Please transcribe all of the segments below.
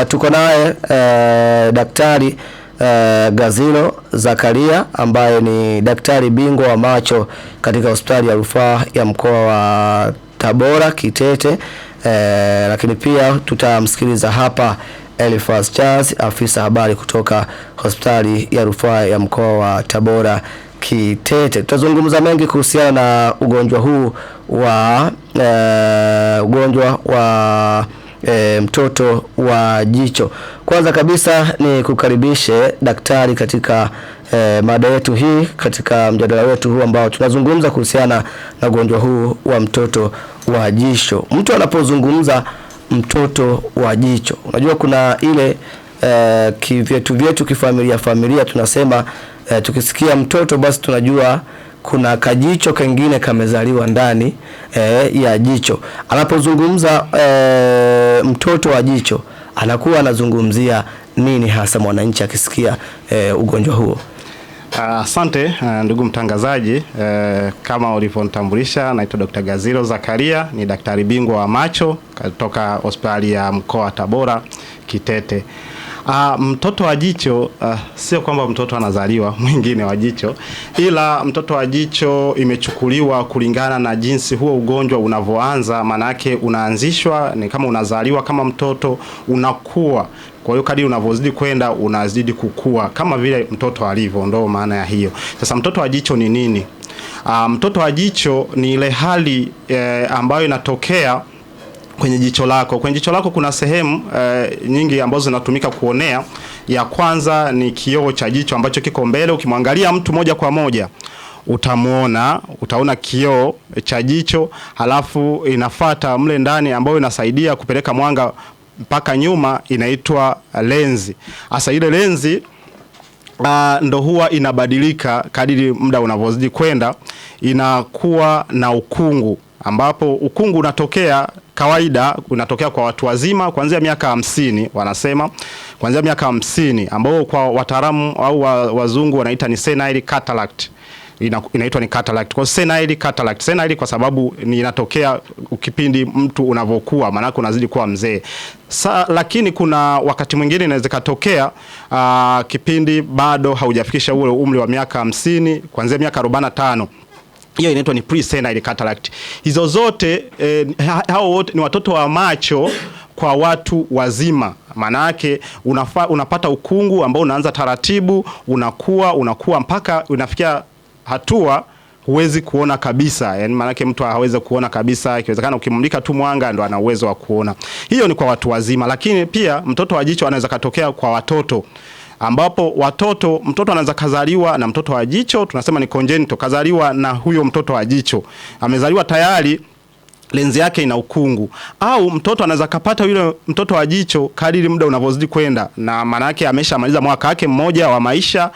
tuko naye Daktari Gazilo Zakaria ambaye ni daktari bingwa wa macho katika hospitali ya rufaa ya mkoa wa Tabora Kitete. Lakini pia tutamsikiliza hapa Elifas Charles, afisa habari kutoka hospitali ya rufaa ya mkoa wa Tabora Kitete. Tutazungumza mengi kuhusiana na ugonjwa huu wa mtoto wa jicho. Kwanza kabisa ni kukaribishe daktari katika mada yetu hii, katika mjadala wetu huu ambao tunazungumza kuhusiana na ugonjwa huu wa mtoto wa jicho. Mtu anapozungumza mtoto wa jicho, unajua kuna ile kivyetu kifamilia tunasema tukisikia mtoto basi tunajua kuna kajicho kengine kamezaliwa ndani ya jicho. Anapozungumza mtoto wa jicho anakuwa anazungumzia nini hasa mwananchi akisikia ugonjwa huo? Asante ndugu mtangazaji, kama ulivyonitambulisha, naitwa Dr. Gazilo Zakaria, ni daktari bingwa wa macho kutoka hospitali ya mkoa wa Tabora Kitete. Mtoto wa jicho sio kwamba mtoto anazaliwa mwingine wa jicho, ila mtoto wa jicho imechukuliwa kulingana na jinsi huo ugonjwa unavyoanza. Manake unaanzishwa ni kama unazaliwa kama mtoto, unakuwa. Kwa hiyo kadri unavyozidi kwenda unazidi kukua kama vile mtoto alivyo, ndio maana ya hiyo. Sasa mtoto wa jicho ni nini? Mtoto wa jicho ni ile hali ambayo inatokea kwenye jicho lako. Kwenye jicho lako kuna sehemu nyingi ambazo zinatumika kuonea. Ya kwanza ni kioo cha jicho ambacho kiko mbele. Ukimwangalia mtu moja kwa moja utaona kioo cha jicho, halafu inafuata mle ndani ambayo inasaidia kupeleka mwanga mpaka nyuma, inaitwa lenzi. Hasa ile lenzi ndo huwa inabadilika kadiri muda unavyozidi kwenda, inakuwa na ukungu, ambapo ukungu unatokea kawaida unatokea kwa watu wazima kuanzia miaka 50, wanasema kuanzia miaka 50, ambao kwa wataalamu au wazungu wanaita ni senile cataract. Inaitwa ni cataract. Kwa senile cataract, senile kwa sababu ni inatokea kipindi mtu unavyokuwa, maana unazidi kuwa mzee. Lakini kuna wakati mwingine inaweza katokea kipindi bado haujafikisha ule umri wa miaka 50, kuanzia miaka 45. Hiyo inaitwa ni pre-senile cataract. Hizo zote hao wote ni watoto wa macho kwa watu wazima. Maana yake unapata ukungu ambao unaanza taratibu, unakuwa mpaka unafikia hatua huwezi kuona kabisa. Yaani maana yake mtu hawezi kuona kabisa, ikiwezekana ukimulika tu mwanga ndo ana uwezo wa kuona. Hiyo ni kwa watu wazima, lakini pia mtoto wa jicho anaweza katokea kwa watoto, ambapo mtoto anaweza kazaliwa na mtoto wa jicho, tunasema ni congenital, kazaliwa na huyo mtoto wa jicho, amezaliwa tayari lenzi yake ina ukungu. Au mtoto anaweza kapata yule mtoto wa jicho kadiri muda unavyozidi kwenda, na maana yake ameshamaliza mwaka wake mmoja wa maisha.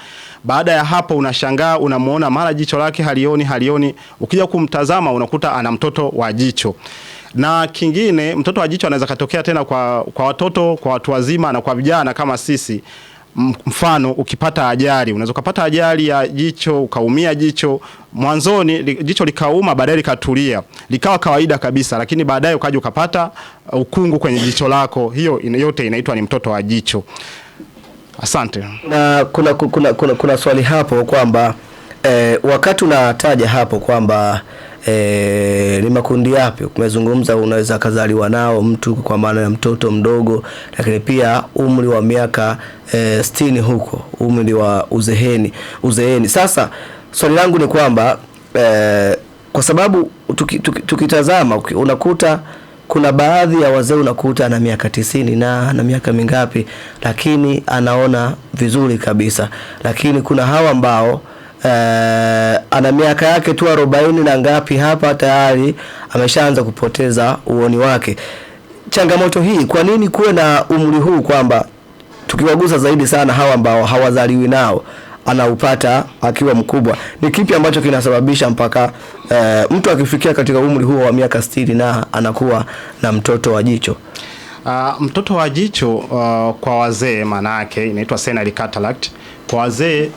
Baada ya hapo unashangaa unamuona mara jicho lake halioni, ukija kumtazama unakuta ana mtoto wa jicho. Na kingine, mtoto wa jicho anaweza katokea tena kwa watoto, kwa watu wazima na kwa vijana kama sisi. Mfano, ukipata ajali, unaweza kupata ajali ya jicho, ukaumia jicho. Mwanzoni jicho likauma, baadaye likatulia, likawa kawaida kabisa, lakini baadaye ukaja ukapata ukungu kwenye jicho lako. Hiyo yote inaitwa ni mtoto wa jicho. Asante. Na kuna swali hapo kwamba wakati unataja hapo kwamba ni makundi yapi umezungumza, unaweza kazaliwa nao mtu kwa maana ya mtoto mdogo, lakini pia umri wa miaka 60 huko, umri wa uzeeni. Sasa swali langu ni kwamba kwa sababu tukitazama unakuta kuna baadhi ya wazee unakuta ana miaka 90 na miaka mingapi, lakini anaona vizuri kabisa. Lakini kuna hawa ambao ana miaka yake tu 40 na ngapi, hapa tayari ameshaanza kupoteza uoni wake. Changamoto hii, kwa nini kuwe na umri huu, kwamba tukiwagusa zaidi sana hawa ambao hawazaliwi nao anaupata akiwa mkubwa? Ni kipi ambacho kinasababisha mpaka mtu akifikia katika umri huo wa miaka 60 na anakuwa na mtoto wa jicho? Mtoto wa jicho kwa wazee maana yake inaitwa senile cataract. Kwa wazee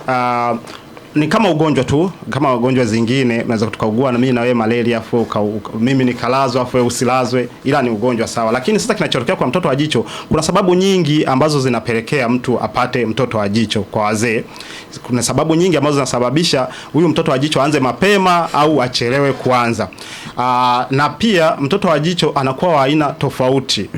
ni kama ugonjwa tu, kama ugonjwa zingine unaweza tukaugua na mimi na wewe malaria afu mimi nikalazwa afu wewe usilazwe, ila ni ugonjwa sawa. Lakini sasa kinachotokea kwa mtoto wa jicho, kuna sababu nyingi ambazo zinapelekea mtu apate mtoto wa jicho. Kwa wazee kuna sababu nyingi ambazo zinasababisha huyu mtoto wa jicho aanze mapema au achelewe kuanza. Na pia mtoto wa jicho anakuwa wa aina tofauti.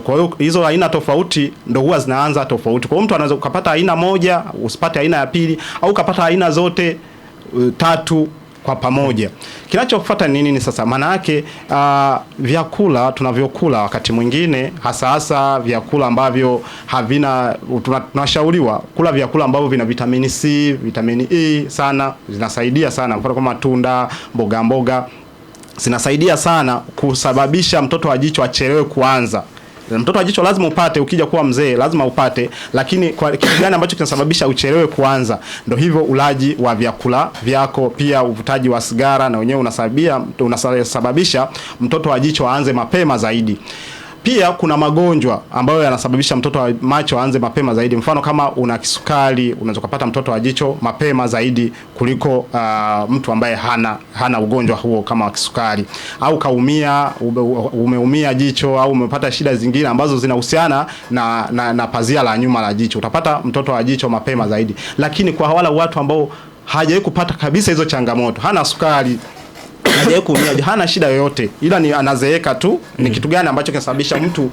Kwa hiyo hizo aina tofauti ndio huwa zinaanza tofauti. Kwa hiyo mtu anaweza kupata aina moja, usipate aina ya pili, au kupata aina zote tatu kwa pamoja. Kinachofuata nini sasa? Maana yake vyakula tunavyokula wakati mwingine, hasa vyakula ambavyo havina, tunashauriwa kula vyakula ambavyo vina vitamini C, vitamini E sana, zinasaidia sana. Mfano kama matunda, mboga zinasaidia sana kusababisha mtoto wa jicho achelewe kuanza. Mtoto wa jicho lazima upate, ukija kuwa mzee lazima upate, lakini kwa kitu gani ambacho kinasababisha uchelewe kuanza? Ndio hivyo, ulaji wa vyakula vyako, pia uvutaji wa sigara na wenyewe unasababisha mtoto wa jicho aanze mapema zaidi. Pia kuna magonjwa ambayo yanasababisha mtoto wa macho aanze mapema zaidi. Mfano kama una kisukari, unaweza kupata mtoto wa jicho mapema zaidi kuliko mtu ambaye hana ugonjwa huo kama kisukari, au umeumia jicho, au umepata shida zingine ambazo zinahusiana na pazia la nyuma la jicho, utapata mtoto wa jicho mapema zaidi. Lakini kwa wale watu ambao hajawahi kupata kabisa hizo changamoto, hana sukari, hajawahi kuumia, hana shida yoyote, ila ni anazeeka tu, ni kitu gani ambacho kinasababisha mtu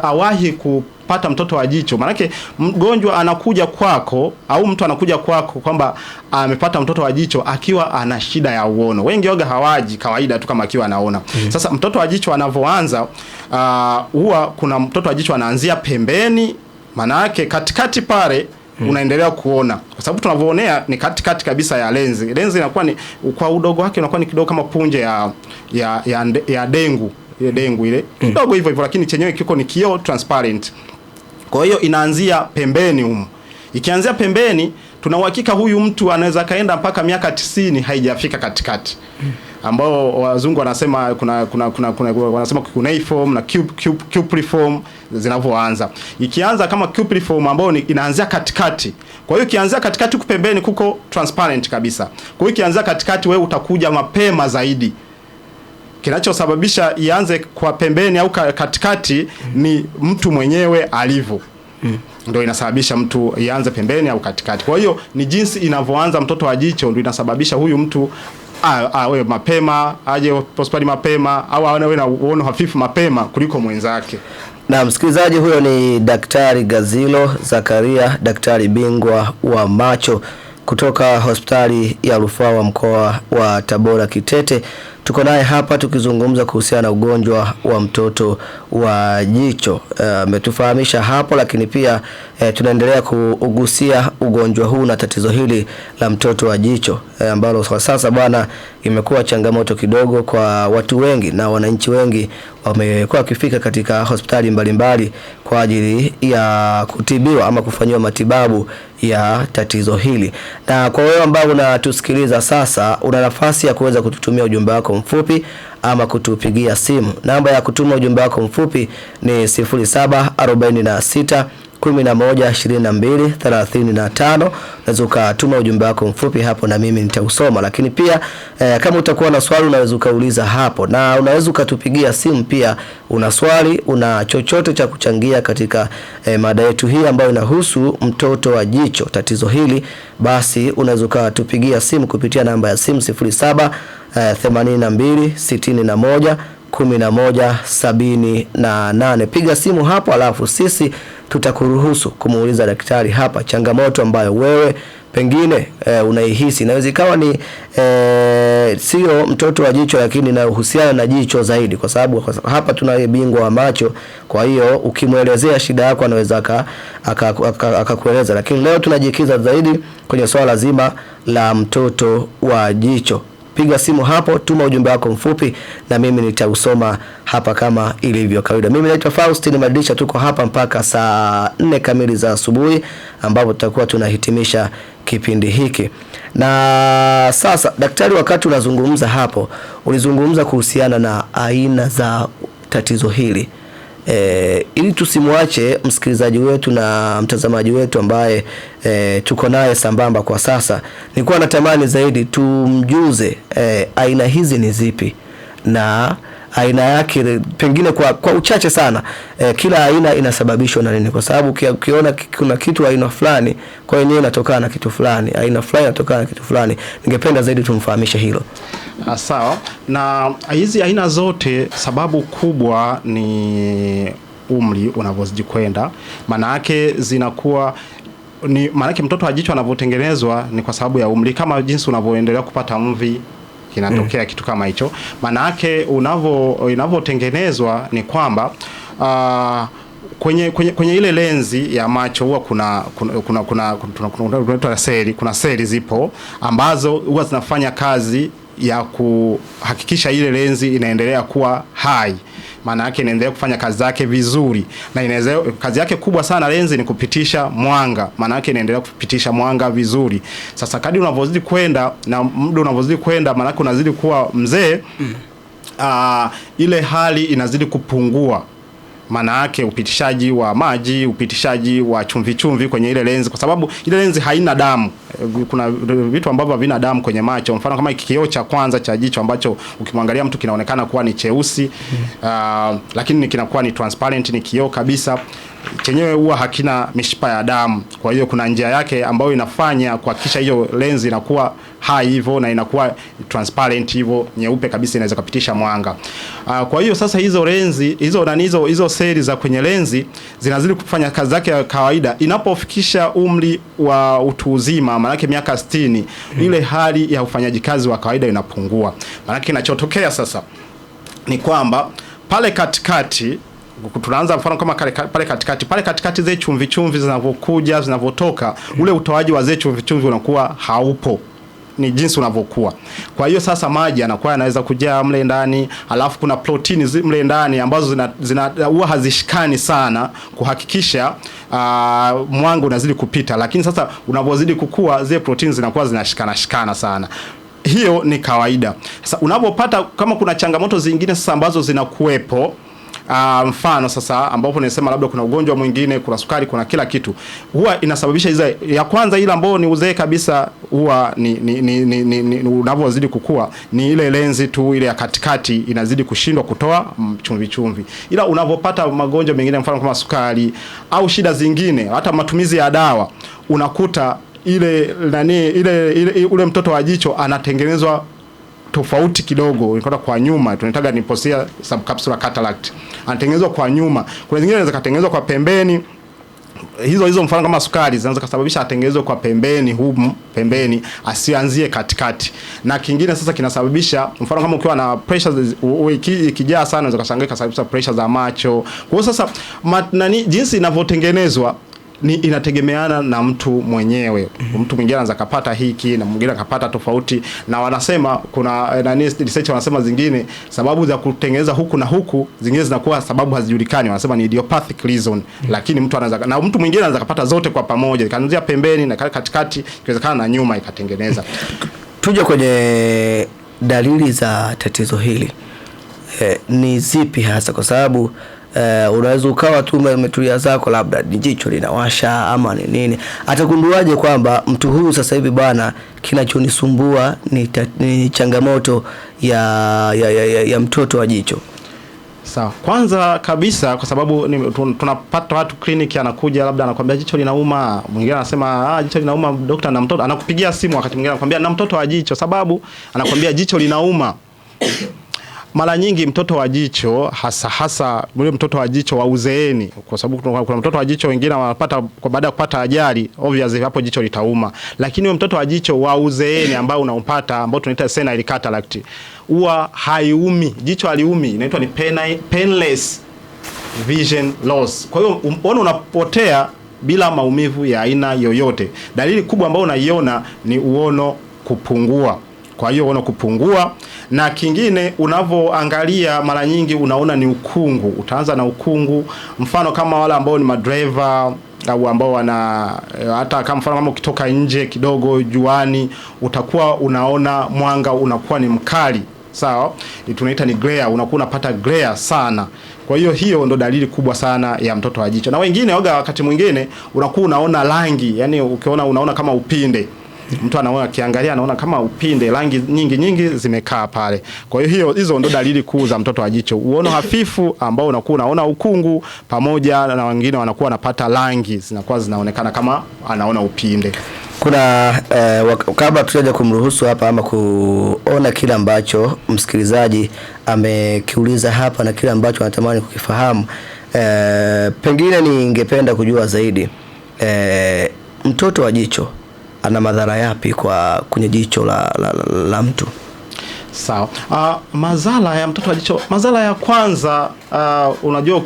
awahi kupata mtoto wa jicho? Maanake mgonjwa anakuja kwako, au mtu anakuja kwako kwamba amepata mtoto wa jicho akiwa ana shida ya uono. Wengi waga hawaji kawaida tu kama akiwa anaona. Sasa mtoto wa jicho anavyoanza, huwa kuna mtoto wa jicho anaanzia pembeni, maanake katikati pale unaendelea kuona, kwa sababu tunavyoonea ni katikati kabisa ya lenzi. Lenzi inakuwa ni kwa udogo wake unakuwa ni kidogo kama punje ya dengu, ile dengu ile kidogo hivyo, lakini chenyewe kiko ni kioo transparent. Kwa hiyo inaanzia pembeni huko. Ikianzia pembeni, tuna uhakika huyu mtu anaweza kaenda mpaka miaka 90 haijafika katikati, ambao wazungu wanasema wanasema cuneiform na cupriform zinavyoanza. Ikianza kama cupriform ambao inaanzia katikati, kwa hiyo ikianzia katikati huko pembeni kuko transparent kabisa. Kwa hiyo ikianzia katikati, wewe utakuja mapema zaidi. Kinachosababisha ianze kwa pembeni au katikati ni mtu mwenyewe alivyo. Ndio inasababisha mtu ianze pembeni au katikati. Kwa hiyo ni jinsi inavyoanza mtoto wa jicho ndio inasababisha huyu mtu awe mapema, aje hospitali mapema, au awe na uono hafifu mapema kuliko mwenzake. Na msikilizaji, huyo ni Daktari Gazilo Zakaria, daktari bingwa wa macho kutoka hospitali ya rufaa wa mkoa wa Tabora Kitete. Tuko naye hapa tukizungumza kuhusiana na ugonjwa wa mtoto wa jicho. Ametufahamisha hapo, lakini pia tunaendelea kugusia ugonjwa huu na tatizo hili la mtoto wa jicho ambalo kwa sasa bwana imekuwa changamoto kidogo kwa watu wengi, na wananchi wengi wamekuwa wakifika katika hospitali mbalimbali kwa ajili ya kutibiwa ama kufanyiwa matibabu ya tatizo hili. Na kwa wewe ambao unatusikiliza sasa, una nafasi ya kuweza kututumia ujumbe wako mfupi ama kutupigia simu. Namba ya kutuma ujumbe wako mfupi ni 0746 112235. Unaweza ukatuma ujumbe wako mfupi hapo na mimi nitausoma. Lakini pia kama utakuwa na swali unaweza ukauliza hapo, na unaweza ukatupigia simu pia una swali, una chochote cha kuchangia katika mada yetu hii ambayo inahusu mtoto wa jicho, tatizo hili, basi unaweza ukatupigia simu kupitia namba ya simu 0782611178. Piga simu hapo, alafu sisi tutakuruhusu kumuuliza daktari hapa changamoto ambayo wewe pengine unaihisi. Inaweza ikawa ni sio mtoto wa jicho, lakini inahusiana na jicho zaidi, kwa sababu hapa tunaye bingwa wa macho. Kwa hiyo ukimuelezea shida yako anaweza akakueleza, lakini leo tunajikiza zaidi kwenye swala zima la mtoto wa jicho. Piga simu hapo, tuma ujumbe wako mfupi na mimi nitausoma hapa kama ilivyo kawaida. Mimi naitwa Faustin Madisha, tuko hapa mpaka saa 4 kamili za asubuhi ambapo tutakuwa tunahitimisha kipindi hiki. Na sasa daktari, wakati unazungumza hapo, ulizungumza kuhusiana na aina za tatizo hili. ili tusimwache msikilizaji wetu na mtazamaji wetu ambaye tuko naye sambamba kwa sasa, nilikuwa natamani zaidi tumjuze aina hizi ni zipi na aina yake pengine kwa uchache sana, kila aina inasababishwa na nini, kwa sababu ukiona kuna kitu aina fulani kwa yenyewe inatokana na kitu fulani, aina fulani inatokana na kitu fulani. Ningependa zaidi tumfahamishe hilo. Sawa. Na hizi aina zote sababu kubwa ni umri unavyozidi kwenda. Maana yake zinakuwa ni maana yake mtoto wa jicho anavyotengenezwa ni kwa sababu ya umri, kama jinsi unavyoendelea kupata mvi kinatokea kitu kama hicho. Maana yake inavyotengenezwa ni kwamba kwenye ile lenzi ya macho huwa kuna seli zipo ambazo huwa zinafanya kazi ya kuhakikisha ile lenzi inaendelea kuwa hai. Maana yake inaendelea kufanya kazi zake vizuri, na kazi yake kubwa sana lenzi ni kupitisha mwanga. Maana yake inaendelea kupitisha mwanga vizuri. Sasa kadri unavyozidi kwenda na muda unavyozidi kwenda, maana yake unazidi kuwa mzee, ile hali inazidi kupungua. Maana yake upitishaji wa maji, upitishaji wa chumvi kwenye ile lenzi, kwa sababu ile lenzi haina damu. Kuna vitu ambavyo havina damu kwenye macho. Mfano kama kioo cha kwanza cha jicho ambacho ukimwangalia mtu kinaonekana kuwa ni cheusi, lakini kinakuwa ni transparent, ni kioo kabisa. Chenyewe huwa hakina mishipa ya damu. Kwa hiyo kuna njia yake ambayo inafanya kuhakikisha hiyo lenzi inakuwa hai hivyo na inakuwa transparent hivyo, nyeupe kabisa, inaweza kupitisha mwanga. Kwa hiyo sasa hizo lenzi, hizo seli za kwenye lenzi zinazidi kufanya kazi zake ya kawaida. Inapofikisha umri wa utu uzima, maana yake miaka 60, ile hali ya ufanyaji kazi wa kawaida inapungua. Maana yake kinachotokea sasa ni kwamba pale katikati tunaanza, mfano kama pale katikati zile chumvi zinavyokuja zinavyotoka, ule utoaji wa zile chumvi unakuwa haupo, ni jinsi unavyokuwa. Kwa hiyo sasa maji yanakuwa yanaweza kujaa mle ndani, alafu kuna protini mle ndani ambazo huwa hazishikani sana kuhakikisha mwanga unazidi kupita, lakini sasa unavyozidi kukua zile protini zinakuwa zinashikana sana. Hiyo ni kawaida. Sasa unapopata kama kuna changamoto zingine sasa ambazo zinakuepo, mfano sasa ambapo nasema labda kuna ugonjwa mwingine, kuna sukari, kuna kila kitu, huwa inasababisha hizo. Ya kwanza ile ambayo ni uzee kabisa, huwa ni unavyozidi kukua, ni ile lenzi tu ile ya katikati inazidi kushindwa kutoa chumvi. Ila unavyopata magonjwa mengine, mfano kama sukari au shida zingine, hata matumizi ya dawa, unakuta ule mtoto wa jicho anatengenezwa tofauti kidogo, unakuta kwa nyuma, tunataga ni posterior subcapsular cataract, anatengenezwa kwa nyuma. Kuna zingine zinaweza kutengenezwa kwa pembeni. Hizo mfano kama sukari zinaweza kusababisha atengenezwe kwa pembeni, asianzie katikati. Na kingine sasa kinasababisha, mfano kama ukiwa na pressure ikijaa sana, unaweza kushangaa kasababisha pressure za macho. Kwa hiyo sasa jinsi inavyotengenezwa inategemeana na mtu mwenyewe. Mtu mwingine anaweza kupata hiki na mwingine akapata tofauti, na wanasema kuna research wanasema zingine sababu za kutengeneza huku na huku, zingine zinakuwa sababu hazijulikani, wanasema ni idiopathic reason. Lakini mtu anaweza, na mtu mwingine anaweza kupata zote kwa pamoja, ikaanzia pembeni na katikati, ikiwezekana na nyuma ikatengeneza. Tuje kwenye dalili za tatizo hili, ni zipi hasa? Kwa sababu unaweza ukawa tu umetulia zako, labda jicho linawasha ama ni nini, atagunduaje kwamba mtu huyu sasa hivi bwana, kinachonisumbua ni changamoto ya mtoto wa jicho? Sawa. Kwanza kabisa, kwa sababu tunapata watu kliniki, anakuja labda anakuambia jicho linauma, mwingine anasema jicho linauma daktari, na mtoto anakupigia simu, wakati mwingine anakuambia na mtoto wa jicho, sababu anakuambia jicho linauma. Mara nyingi mtoto wa jicho hasa ule mtoto wa jicho wa uzeeni, kwa sababu kuna mtoto wa jicho wengine wanapata kwa baada ya kupata ajali, obviously hapo jicho litauma. Lakini mtoto wa jicho wa uzeeni ambao unaupata, ambao tunaita senile cataract, huwa haiumi, jicho haliumi, inaitwa ni painless vision loss. Kwa hiyo unapotea bila maumivu ya aina yoyote. Dalili kubwa ambayo unaiona ni uono kupungua. Kwa hiyo uono kupungua, na kingine unavoangalia mara nyingi unaona ni ukungu. Utaanza na ukungu, mfano kama wale ambao ni madriver au ambao hata kama mfano kama ukitoka nje kidogo juani, utakuwa unaona mwanga unakuwa ni mkali. Sawa, tunaita ni glare, unakuwa unapata glare sana. Kwa hiyo ndo dalili kubwa sana ya mtoto wa jicho. Na wengine wakati mwingine unakuwa unaona rangi, yani unaona kama upinde. Mtu akiangalia anaona kama upinde, rangi nyingi zimekaa pale. Kwa hiyo hizo ndo dalili kuu za mtoto wa jicho. Uono hafifu ambao unakuwa unaona ukungu, pamoja na wengine wanakuwa wanapata rangi zinakuwa zinaonekana kama anaona upinde. Kuna kabla tujaje kumruhusu hapa ama kuona kile ambacho msikilizaji amekiuliza hapa na kile ambacho anatamani kukifahamu, pengine ningependa kujua zaidi, mtoto wa jicho ana madhara yapi kwenye jicho la mtu? Sawa. Madhara ya mtoto wa jicho, madhara ya kwanza, unajua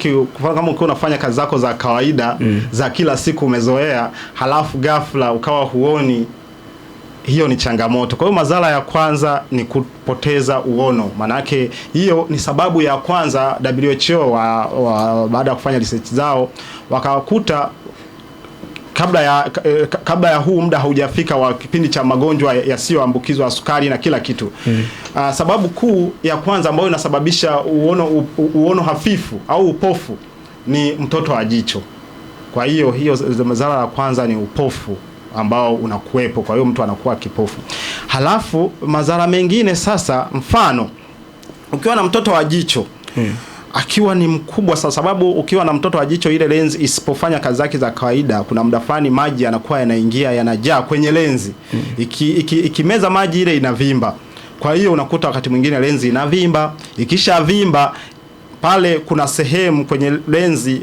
kama ukiwa unafanya kazi zako za kawaida za kila siku umezoea, halafu ghafla ukawa huoni, hiyo ni changamoto. Kwa hiyo madhara ya kwanza ni kupoteza uono. Manake hiyo ni sababu ya kwanza WHO baada ya kufanya research zao wakakuta kabla ya huu muda haujafika wa kipindi cha magonjwa yasiyoambukizwa, sukari na kila kitu. Sababu kuu ya kwanza ambayo inasababisha uono hafifu au upofu ni mtoto wa jicho. Kwa hiyo madhara ya kwanza ni upofu ambao unakuwepo, kwa hiyo mtu anakuwa kipofu. Halafu madhara mengine sasa, mfano ukiwa na mtoto wa jicho akiwa ni mkubwa, sababu ukiwa na mtoto wa jicho ile lenzi isipofanya kazi zake za kawaida, kuna muda fulani maji yanakuwa yanaingia yanajaa kwenye lenzi. Ikimeza maji ile inavimba. Kwa hiyo unakuta wakati mwingine lenzi inavimba. Ikishavimba pale kuna sehemu kwenye lenzi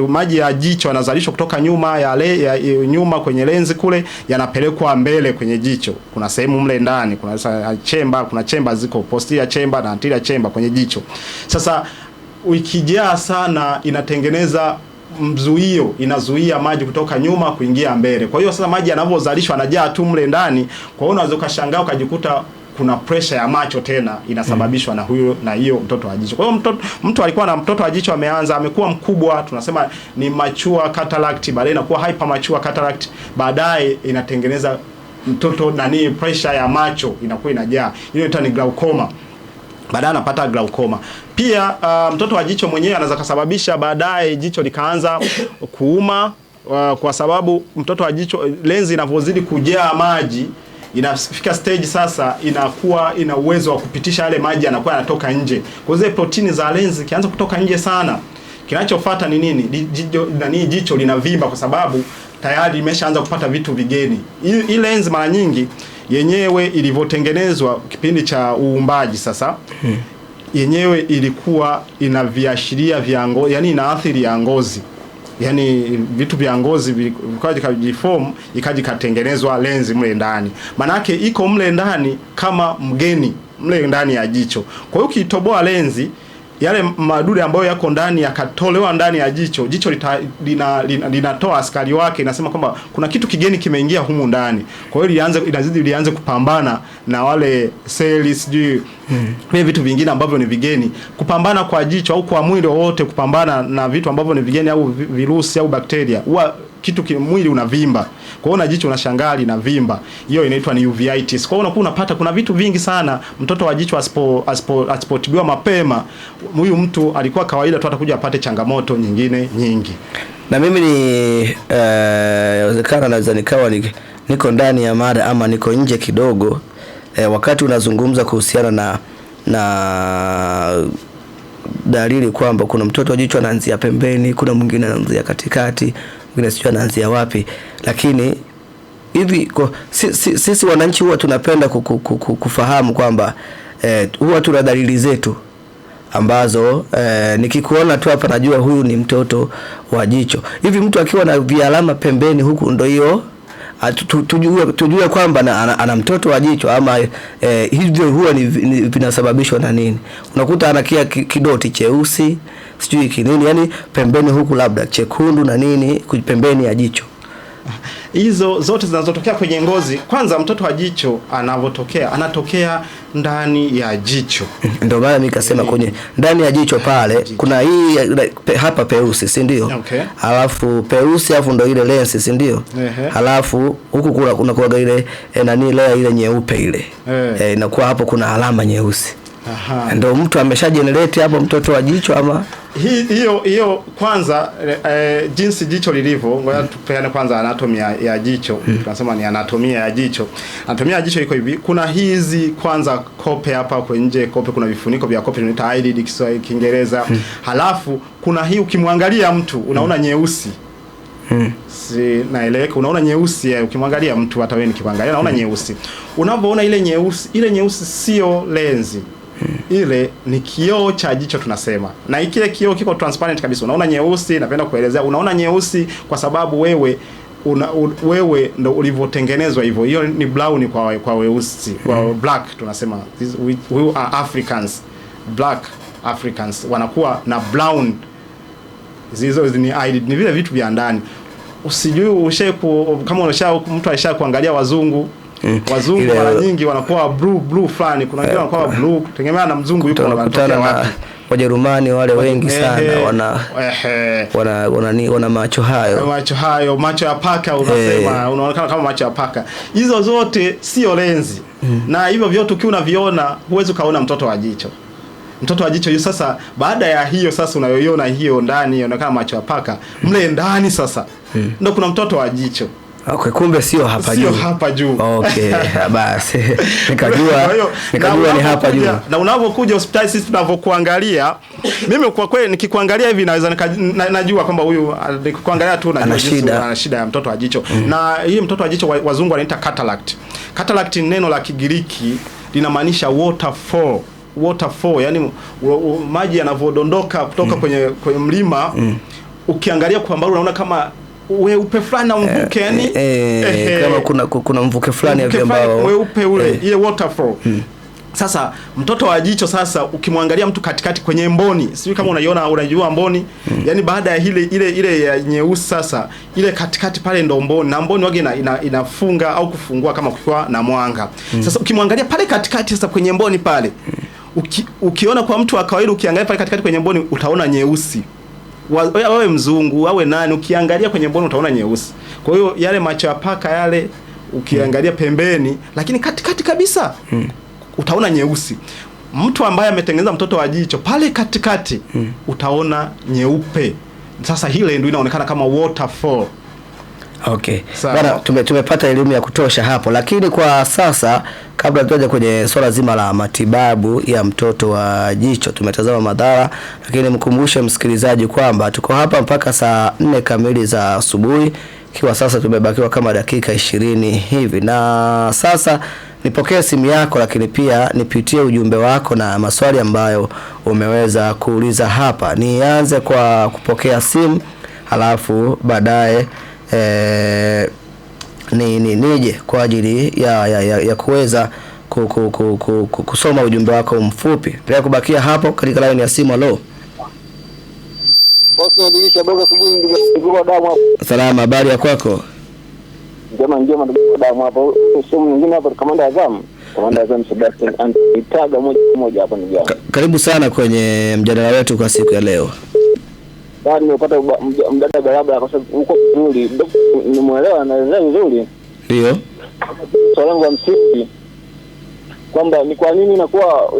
maji ya jicho yanazalishwa kutoka nyuma nyuma kwenye lenzi kule, yanapelekwa mbele kwenye jicho. Kuna sehemu mle ndani, kuna chemba ziko posterior chamber na anterior chamber kwenye jicho. Sasa ikijaa sana inatengeneza mzuio, inazuia maji kutoka nyuma kuingia mbele. Kwa hiyo sasa maji yanapozalishwa yanajaa tu mle ndani. Kwa hiyo unaweza ukashangaa ukajikuta kuna pressure ya macho tena inasababishwa na hiyo mtoto wa jicho. Kwa hiyo mtu alikuwa na mtoto wa jicho amekuwa mkubwa, tunasema ni mature cataract, baadaye inakuwa hyper mature cataract, baadaye inatengeneza pressure ya macho inakuwa inajaa. Hiyo ni glaucoma. Baadaye anapata glaucoma. Pia mtoto wa jicho mwenyewe anaweza kusababisha baadaye jicho likaanza kuuma, kwa sababu mtoto wa jicho lenzi inavyozidi kujaa maji inafika stage sasa inakuwa ina uwezo wa kupitisha yale maji, yanakuwa yanatoka nje. Kwa hiyo protini za lenzi kianza kutoka nje sana, kinachofuata ni nini? Jicho linavimba kwa sababu tayari imeshaanza kupata vitu vigeni. Hii lenzi mara nyingi yenyewe ilivyotengenezwa kipindi cha uumbaji sasa, yenyewe ilikuwa ina viashiria vya ngozi, yani ina athiri ya ngozi. Yani vitu vya ngozi vikaja kujiform, ikaja katengenezwa lenzi mle ndani. Manake iko mle ndani kama mgeni mle ndani ya jicho. Kwa hiyo ukitoboa lenzi, yale madude ambayo yako ndani yakatolewa ndani ya jicho, linatoa askari wake, inasema kwamba kuna kitu kigeni kimeingia humu ndani. Kwa hiyo lianze kupambana na wale cells vitu vingine ambavyo ni vigeni, kupambana kwa jicho au kwa mwili wote, kupambana na vitu ambavyo ni vigeni au virusi au bakteria. Huwa mwili unavimba. Kwa hiyo na jicho unashangaa linavimba. Hiyo inaitwa ni uveitis. Kwa hiyo unapata kuna vitu vingi sana. Mtoto wa jicho asipotibiwa mapema, huyu mtu alikuwa kawaida tu atakuja apate changamoto nyingine nyingi. Na mimi inawezekana naweza nikawa niko ndani ya mada ama niko nje kidogo, wakati unazungumza kuhusiana na dalili kwamba kuna mtoto wa jicho anaanzia pembeni, kuna mwingine anaanzia katikati, mwingine sio anaanzia wapi. Lakini hivi sisi wananchi huwa tunapenda kufahamu kwamba huwa tuna dalili zetu ambazo nikikuona tu hapa najua huyu ni mtoto wa jicho. Hivi mtu akiwa na vialama pembeni huku ndio hiyo tujue kwamba ana mtoto wa jicho ama hivyo huwa vinasababishwa na nini? Unakuta anakia kidoti cheusi, sijui kinini, yani pembeni huku labda chekundu na nini pembeni ya jicho. Hizo zote zinazotokea kwenye ngozi. Kwanza mtoto wa jicho anatokea ndani ya jicho. Ndio maana nikasema kwenye ndani ya jicho pale kuna hii hapa peusi, si ndio? Okay. Alafu peusi alafu ndio ile lens, si ndio? Alafu huku kuna ile layer ile nyeupe ile. Inakuwa hapo kuna alama nyeusi. Aha. Ndio mtu amesha generate hapo mtoto wa jicho ama hiyo kwanza jinsi jicho lilivyo, ngoja tupeane kwanza anatomy ya jicho. Tunasema ni anatomia ya jicho. Anatomia ya jicho iko hivi. Kuna hizi kwanza kope hapa kwa nje, kope kuna vifuniko vya kope tunaita eyelid Kiswahili Kiingereza. Halafu kuna hii ukimwangalia mtu unaona nyeusi. Si naeleweka, unaona nyeusi ukimwangalia mtu, hata wewe nikimwangalia naona nyeusi. Unapoona ile nyeusi sio lenzi. Ile ni kioo cha jicho tunasema. Na kile kioo kiko transparent kabisa. Unaona nyeusi, napenda kuelezea. Unaona nyeusi kwa sababu wewe ndo ulivyotengenezwa hivyo. Hiyo ni brown kwa weusi, kwa black tunasema. We are Africans. Black Africans wanakuwa na brown. Hizo ni eyelid, ni vile vitu vya ndani. Usijui kama mtu aisha kuangalia wazungu. Wazungu mara nyingi wanakuwa blue fulani, kuna wengine wanakuwa blue kutegemea na mzungu yuko anatokea wapi. Wajerumani wale wengi sana wana macho hayo, macho ya paka unasema, unaonekana kama macho ya paka. Hizo zote sio lenzi. Na hivyo vyote ukiwa unaviona huwezi kaona mtoto wa jicho. Mtoto wa jicho hiyo sasa, baada ya hiyo sasa unayoiona hiyo ndani inaonekana macho ya paka, mle ndani sasa ndio kuna mtoto wa jicho. Okay, kumbe sio hapa juu. Sio hapa juu. Okay, basi. Nikajua ni hapa juu. Na unapokuja hospitali sisi tunavyokuangalia, mimi kwa kweli nikikuangalia hivi naweza najua kwamba huyu nikikuangalia tu najua ana shida ya mtoto wa jicho. Na hii mtoto wa jicho wazungu wanaita cataract. Cataract ni neno la Kigiriki linamaanisha waterfall. Waterfall, yani maji yanavodondoka kutoka kwenye mlima. Ukiangalia kwa mbali unaona kama weupe fulani na mvuke, yani kama kuna mvuke fulani hivi ambao weupe ule, ile waterfall. Sasa mtoto wa jicho sasa ukimwangalia mtu katikati kwenye mboni, sio kama unajua mboni, yani baada ya ile ya nyeusi sasa ile katikati pale ndo mboni, na mboni wage inafunga au kufungua kama kukiwa na mwanga. Sasa ukimwangalia pale katikati sasa kwenye mboni pale, ukiona kwa mtu wa kawaida ukiangalia pale katikati kwenye mboni utaona nyeusi. Wawe mzungu awe nani, ukiangalia kwenye mboni utaona nyeusi. Kwa hiyo yale macho ya paka yale ukiangalia pembeni, lakini katikati kabisa utaona nyeusi. Mtu ambaye ametengeneza mtoto wa jicho pale katikati utaona nyeupe. Sasa hile ndio inaonekana kama waterfall. Okay. Bwana, tumepata elimu ya kutosha hapo, lakini kwa sasa kabla tuaje kwenye swala zima la matibabu ya mtoto wa jicho, tumetazama madhara, lakini mkumbushe msikilizaji kwamba tuko hapa mpaka saa 4 kamili za asubuhi, kiwa sasa tumebakiwa kama dakika 20 hivi. Na sasa nipokee simu yako, lakini pia nipitie ujumbe wako na maswali ambayo umeweza kuuliza hapa. Nianze kwa kupokea simu, halafu baadaye nije kwa ajili ya kuweza kusoma ujumbe wako mfupi. Endelea kubakia hapo katika line ya simu. Hello. Salama, habari ya kwako? Njema ndugu damu hapo. Simu nyingine hapo, Kamanda Azam Sebastian Antaga moja hapo ndugu yangu. Karibu sana kwenye mjadala wetu kwa siku ya leo. Bado nimepata mdada barabara kwa sababu uko vizuri. Nimeelewa na vizuri. Ndio. Swali langu la msingi kwamba ni kwa nini inakuwa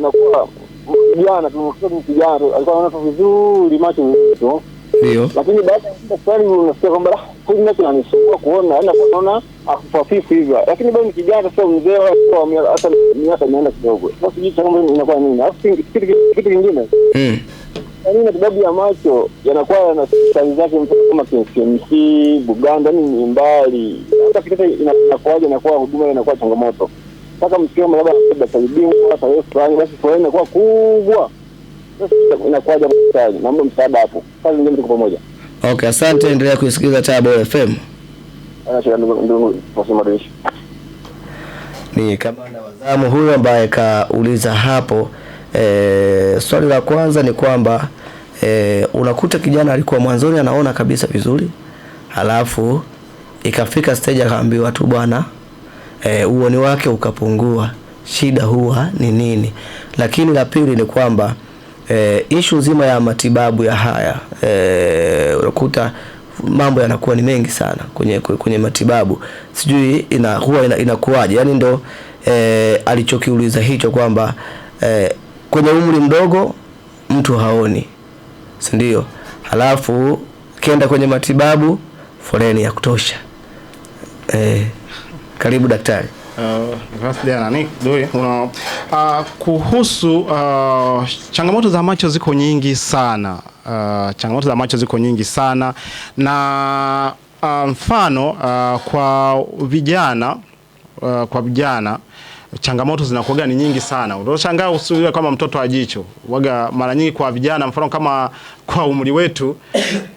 kijana tunamkuta kijana alikuwa anaona vizuri macho yetu. Ndio. Lakini baada ya muda fulani unasikia kwamba huyu mtu anasumbua kuona, anaona afafifu hivyo. Lakini bado ni kijana sio mzee au hata miaka inaenda kidogo. Sasa sijui kama inakuwa nini. Alafu kitu kingine. Yaani matibabu ya macho yanakuwa yana kazi zake kama KCMC, Buganda ni mbali. Hata kitu inakuwa huduma inakuwa changamoto. Sasa msikio labda daktari bingwa tarehe fulani basi fulani inakuwa kubwa. Sasa inakuwa jambo naomba msaada hapo. Kazi nyingine tuko pamoja. Okay, asante, endelea kusikiliza Tabora FM. Ndio posimadishi. Ni Kamanda Wazamu huyo ambaye kauliza hapo. Swali la kwanza ni kwamba unakuta kijana alikuwa mwanzoni anaona kabisa vizuri, halafu ikafika stage akaambiwa tu bwana uoni wake ukapungua, shida huwa ni nini? Lakini la pili ni kwamba issue nzima ya matibabu ya haya unakuta mambo yanakuwa ni mengi sana kwenye matibabu. Sijui huwa inakuwaje? Yani ndo alichokiuliza hicho kwamba kwenye umri mdogo mtu haoni, si ndio? Halafu kienda kwenye matibabu foleni ya kutosha. Karibu daktari. Kuhusu changamoto za macho ziko nyingi sana. Changamoto za macho ziko nyingi sana na mfano kwa vijana changamoto zinakuwa ni nyingi sana. Unashangaa usiwe kama mtoto wa jicho. Waga mara nyingi kwa vijana, mfano kama kwa umri wetu,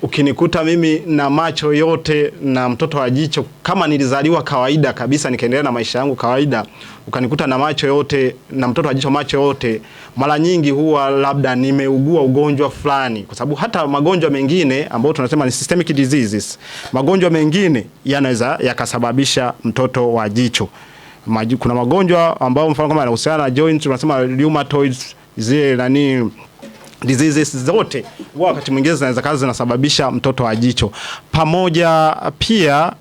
ukinikuta mimi na macho yote na mtoto wa jicho, kama nilizaliwa kawaida kabisa nikaendelea na maisha yangu kawaida, ukanikuta na macho yote na mtoto wa jicho macho yote, mara nyingi huwa labda nimeugua ugonjwa fulani, kwa sababu hata magonjwa mengine ambayo tunasema ni systemic diseases, magonjwa mengine yanaweza yakasababisha mtoto wa jicho. Kuna magonjwa ambayo mfano kama yanahusiana na joint, tunasema rheumatoid, zile diseases zote wakati mwingine zinasababisha mtoto wa jicho. Pamoja pia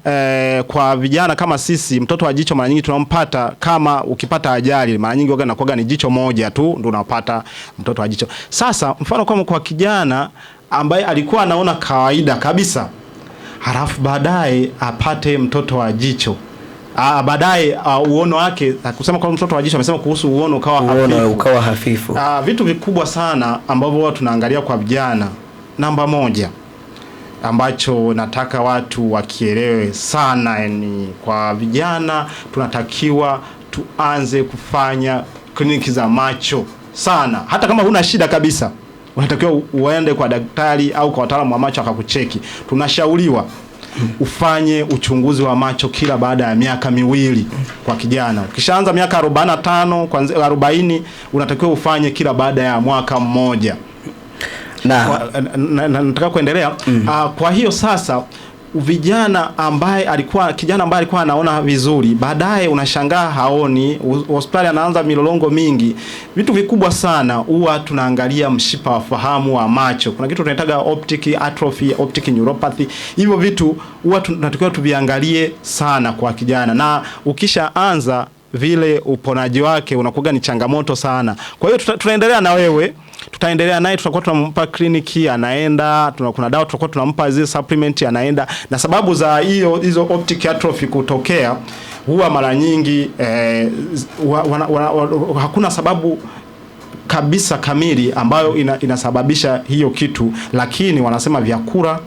kwa vijana kama sisi, mtoto wa jicho mara nyingi tunampata kama ukipata ajali, mara nyingi inakuwa ni jicho moja tu ndio unapata mtoto wa jicho. Sasa mfano kama kwa kijana ambaye alikuwa anaona kawaida kabisa, halafu baadaye apate mtoto wa jicho, baadaye uono wake, kusema kwa mtoto wa jicho amesema kuhusu uono ukawa hafifu. Vitu vikubwa sana ambavyo tunaangalia kwa vijana. Namba moja ambacho nataka watu wakielewe sana, ni kwa vijana tunatakiwa tuanze kufanya kliniki za macho sana. Hata kama huna shida kabisa, unatakiwa uende kwa daktari au kwa wataalamu wa macho akakucheki. Tunashauriwa ufanye uchunguzi wa macho kila baada ya miaka 2 kwa kijana. Ukishaanza miaka 45 kuanzia 40 unatakiwa ufanye kila baada ya mwaka mmoja. Nataka kuendelea. Kwa hiyo sasa kijana ambaye alikuwa anaona vizuri, baadaye unashangaa haoni, hospitali anaanza milolongo mingi. Vitu vikubwa sana huwa tunaangalia mshipa wa fahamu wa macho. Kuna kitu tunaitaga optic atrophy, optic neuropathy. Hivyo vitu huwa tunatakiwa tuviangalie sana kwa kijana, na ukishaanza vile uponaji wake unakuwa ni changamoto sana. Kwa hiyo tunaendelea na wewe, tutaendelea naye, tutakuwa tunampa kliniki anaenda, kuna dawa tutakuwa tunampa zile supplement anaenda. Na sababu za hizo optic atrophy kutokea huwa mara nyingi hakuna sababu kabisa kamili ambayo inasababisha hiyo kitu, lakini wanasema vyakula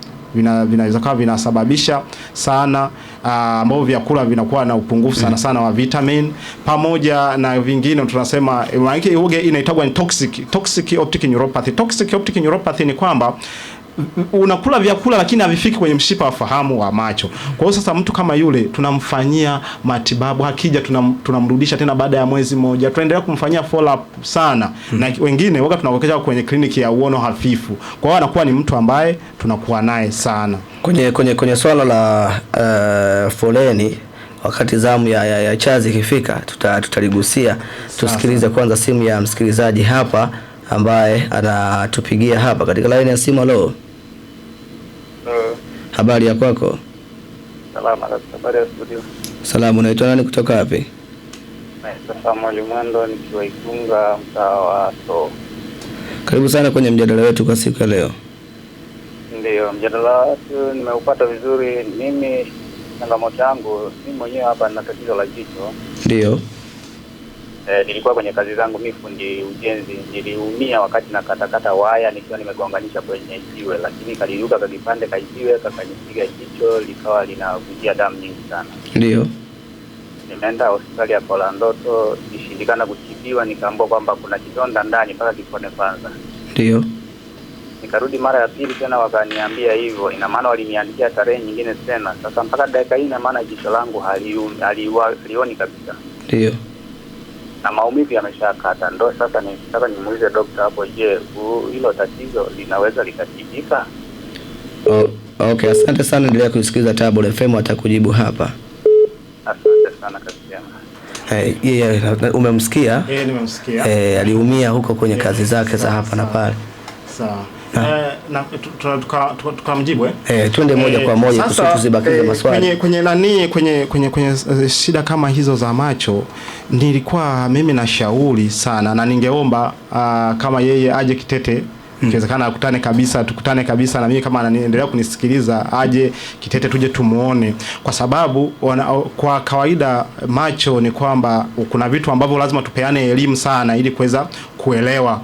vinaweza kuwa vinasababisha sana, ambao vyakula vinakuwa na upungufu sana wa vitamin, pamoja na vingine tunasema inaitwa toxic optic neuropathy. Toxic optic neuropathy ni kwamba unakula vyakula lakini havifiki kwenye mshipa wa fahamu wa macho. Kwa hiyo sasa mtu kama yule tunamfanyia matibabu, hakija tunamrudisha tena baada ya mwezi mmoja, tunaendelea kumfanyia follow up sana. Na wengine tunawekeza kwenye kliniki ya uono hafifu. Kwa hiyo anakuwa ni mtu ambaye tunakuwa naye sana. Kwenye swala la foleni, wakati zamu ya chazi ikifika tutaligusia. Tusikilize kwanza simu ya msikilizaji hapa ambaye anatupigia hapa katika line ya simu. Hello. Habari ya kwako? Salama, habari ya studio. Salamu, unaitwa nani kutoka wapi? Naitwa Samuel Mwendo nikiwa Igunga, mtaa wa So. Karibu sana kwenye mjadala wetu kwa siku ya leo. Ndio, mjadala wetu nimeupata vizuri. Mimi changamoto yangu, mimi mwenyewe hapa nina tatizo la jicho. Ndio. Nilikuwa kwenye kazi zangu mimi fundi ujenzi, niliumia wakati nakatakata waya nikiwa nimegonganisha kwenye jiwe, lakini kaliruka kipande kajiwe kakanipiga jicho likawa linavujia damu nyingi sana. Ndio. Nimeenda hospitali ya Kolandoto, nishindikana kutibiwa, nikaambiwa kwamba kuna kidonda ndani mpaka kipone kwanza. Ndio. Nikarudi mara ya pili tena wakaniambia hivyo, ina maana waliniandikia tarehe nyingine tena. Sasa mpaka dakika hii ina maana jicho langu halioni kabisa. Ndio. Na maumivu yameshakata. Ndio sasa nataka nimuulize daktari hapo, je, hilo tatizo linaweza likatibika? Okay, asante sana, endelea kusikiliza Tablet FM, atakujibu hapa. Asante sana kabisa. Umemsikia? Nimemsikia. Aliumia huko kwenye kazi zake za hapa na pale. Sawa. Na tukamjibu twende moja kwa moja tusibakize maswali. Kwenye shida kama hizo za macho, nilikuwa mimi nashauri sana na ningeomba kama yeye aje Kitete, ikiwezekana tukutane kabisa na mimi, kama anaendelea kunisikiliza aje Kitete tuje tumuone, kwa sababu kwa kawaida macho ni kwamba kuna vitu ambavyo lazima tupeane elimu sana ili kuweza kuelewa.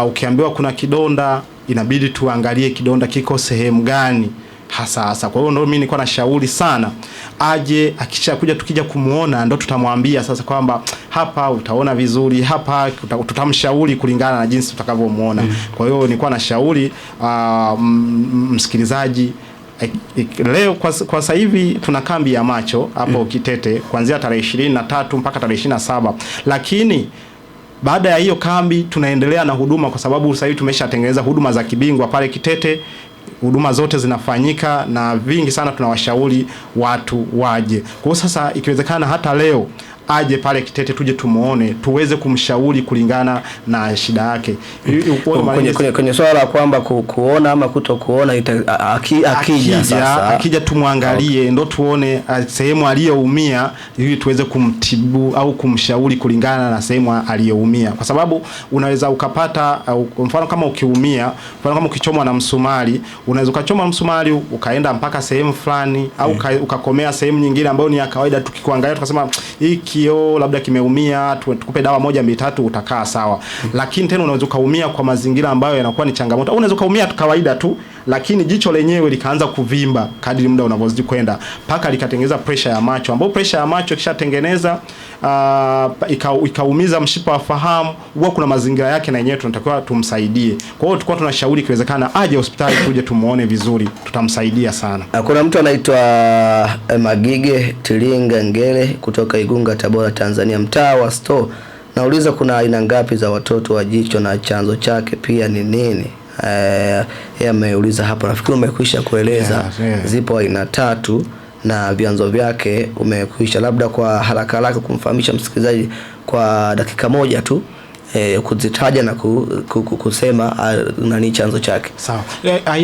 Ukiambiwa kuna kidonda, inabidi tuangalie kidonda kiko sehemu gani hasa. Kwa hiyo ndio mimi nilikuwa nashauri sana aje, akishakuja tukija kumuona ndo tutamwambia sasa kwamba hapa utaona vizuri, hapa tutamshauri kulingana na jinsi tutakavyomuona. Kwa hiyo nilikuwa nashauri msikilizaji, leo kwa sasa hivi tuna kambi ya macho hapo Kitete kuanzia tarehe 23 mpaka tarehe 27, lakini baada ya hiyo kambi tunaendelea na huduma, kwa sababu sasa hivi tumeshatengeneza huduma za kibingwa pale Kitete. Huduma zote zinafanyika na vingi sana tunawashauri watu waje. Kwa hiyo sasa ikiwezekana hata leo aje pale Kitete tuje tumuone, tuweze kumshauri kulingana na shida yake. Kwenye swala la kwamba kuona ama kutokuona, akija tumwangalie, ndo tuone sehemu aliyoumia ili tuweze kumtibu au kumshauri kulingana na sehemu aliyoumia, kwa sababu unaweza ukapata mfano kama ukiumia, mfano kama ukichomwa na msumari, unaweza ukachoma msumari ukaenda mpaka sehemu fulani au ukakomea sehemu nyingine ambayo ni ya kawaida, tukikuangalia tukasema hii kio labda kimeumia, tukupe dawa 1-3 utakaa sawa. Lakini tena unaweza kaumia kwa mazingira ambayo yanakuwa ni changamoto, au unaweza kaumia kawaida tu, lakini jicho lenyewe likaanza kuvimba kadri muda unavyozidi kwenda paka likatengeneza pressure ya macho, ambapo pressure ya macho kishatengeneza ikaumiza mshipa wa fahamu, huwa kuna mazingira yake na yenyewe tunatakiwa tumsaidie. Kwa hiyo tulikuwa tunashauri ikiwezekana aje hospitali tuje tumuone vizuri, tutamsaidia sana. Kuna mtu anaitwa Magige Tilinga Ngele kutoka Igunga, Tabora, Tanzania, mtaa wa Store. Nauliza kuna aina ngapi za watoto wa jicho na chanzo chake pia ni nini? Yeye ameuliza hapo, nafikiri umekwisha kueleza. Zipo aina 3 na vyanzo vyake umekwisha, labda kwa haraka kumfahamisha msikilizaji kwa dakika moja tu kuzitaja na kusema nani chanzo chake. Sawa.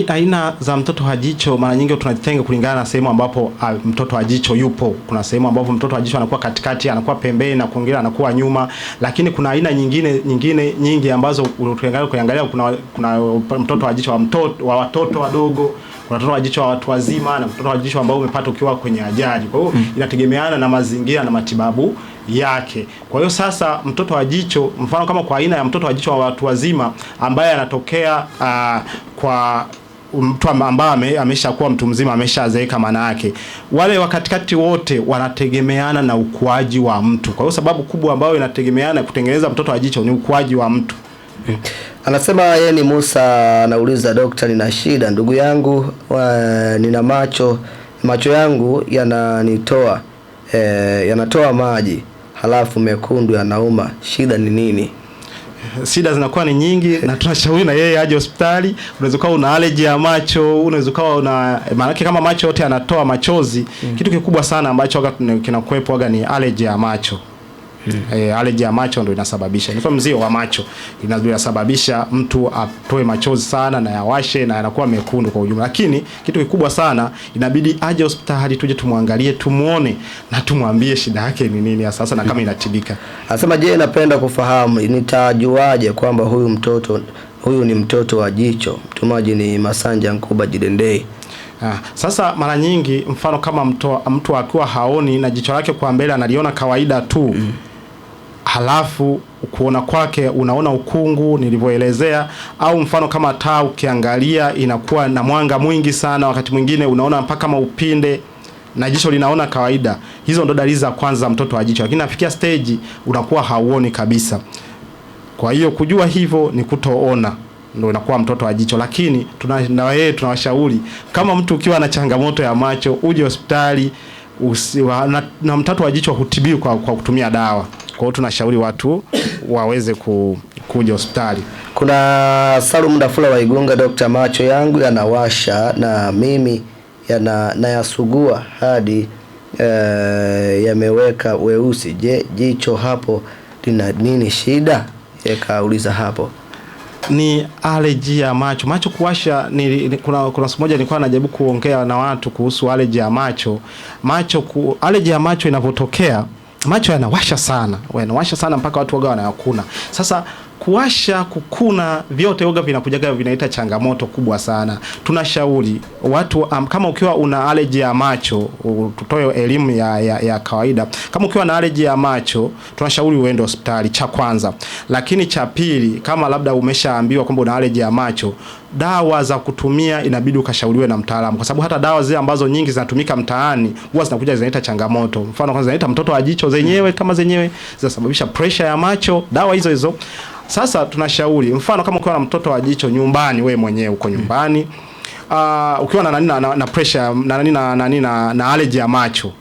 Aina za mtoto wa jicho mara nyingi tunajitenga kulingana na sehemu ambapo mtoto wa jicho yupo. Kuna sehemu ambapo mtoto wa jicho anakuwa katikati, anakuwa pembeni, na kuongea anakuwa nyuma, lakini kuna aina nyingine nyingi ambazo kuangalia kuna mtoto wa jicho wa watoto wadogo, kuna mtoto wa jicho wa watu wazima, na mtoto wa jicho ambao umepata ukiwa kwenye ajali. Kwa hiyo inategemeana na mazingira na matibabu yake. Kwa hiyo sasa mtoto wa jicho, mfano kama kwa aina ya mtoto wa jicho wa watu wazima ambaye anatokea kwa mtu ambaye ameshakuwa mtu mzima, ameshazeeka, maana yake wale wa katikati wote wanategemeana na ukuaji wa mtu. Kwa hiyo sababu kubwa ambayo inategemeana kutengeneza mtoto wa jicho ni ukuaji wa mtu. Anasema yeye ni Musa, anauliza daktari, nina shida ndugu yangu, nina macho yangu yanatoa maji halafu mekundu, yanauma, shida ni nini? Shida zinakuwa ni nyingi na tunashauri na yeye aje hospitali. Unaweza kuwa una allergy ya macho, unaweza kuwa una maana kama macho yote yanatoa machozi, kitu kikubwa sana ambacho kinakuepo ni allergy ya macho. Allergy ya macho ndio inasababisha. Ni mzio wa macho inasababisha mtu atoe machozi sana na yawashe na yanakuwa mekundu kwa ujumla. Lakini kitu kikubwa sana inabidi aje hospitali tuje tumwangalie, tumuone na tumwambie shida yake ni nini sasa na kama inatibika. Anasema je, napenda kufahamu nitajuaje kwamba huyu ni mtoto wa jicho? Mtumaji ni Masanja Nkuba Jidendei. Sasa mara nyingi mfano kama mtu akiwa haoni na jicho lake kwa mbele analiona kawaida tu, halafu kuona kwake unaona ukungu nilivyoelezea, au mfano kama taa ukiangalia inakuwa na mwanga mwingi sana, wakati mwingine unaona mpaka maupinde na jicho linaona kawaida. Hizo ndo dalili za kwanza za mtoto wa jicho, lakini nafikia stage unakuwa hauoni kabisa. Kwa hiyo kujua hivyo ni kutoona ndio inakuwa mtoto wa jicho. Lakini tunawashauri kama mtu ukiwa na changamoto ya macho uje hospitali, na mtoto wa jicho hutibiwi kwa kutumia dawa. Kwa hiyo tunashauri watu waweze kuja hospitali. Kuna Salum Dafula wa Igunga, Dr. macho yangu yanawasha na mimi nayasugua hadi yameweka weusi. Je, jicho hapo lina nini shida? Yakauliza hapo. ni allergy ya macho. Macho kuwasha kuna siku moja nilikuwa najaribu kuongea na watu kuhusu allergy ya macho. Allergy ya macho inapotokea, macho yanawasha sana. Yanawasha sana mpaka watu waga wanayakuna. Sasa kuwasha, kukuna, vyote yoga vinakujaga vinaita changamoto kubwa sana. Tunashauri watu kama ukiwa una allergy ya macho, tutoe elimu ya kawaida. Kama ukiwa na allergy ya macho, tunashauri uende hospitali, cha kwanza. Lakini cha pili, kama labda umeshaambiwa kwamba una allergy ya macho, dawa za kutumia inabidi ukashauriwe na mtaalamu, kwa sababu hata dawa zile ambazo nyingi zinatumika mtaani huwa zinakuja zinaita changamoto. Mfano kwanza zinaita mtoto wa jicho zenyewe, kama zenyewe zinasababisha pressure ya macho, dawa hizo. Sasa tunashauri, mfano kama ukiwa na mtoto wa jicho nyumbani, wewe mwenyewe uko nyumbani, ukiwa na pressure na allergy ya macho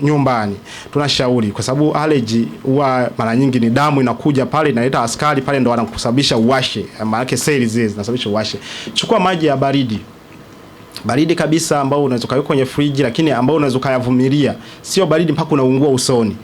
nyumbani, tunashauri, kwa sababu allergy huwa mara nyingi ni damu inakuja pale, inaleta askari pale, ndio wanakusababisha uwashe, maana yake seli zile zinasababisha uwashe. Chukua maji ya baridi kabisa, ambao unaweza kuweka kwenye friji, lakini ambao unaweza kuyavumilia, sio baridi mpaka unaungua usoni.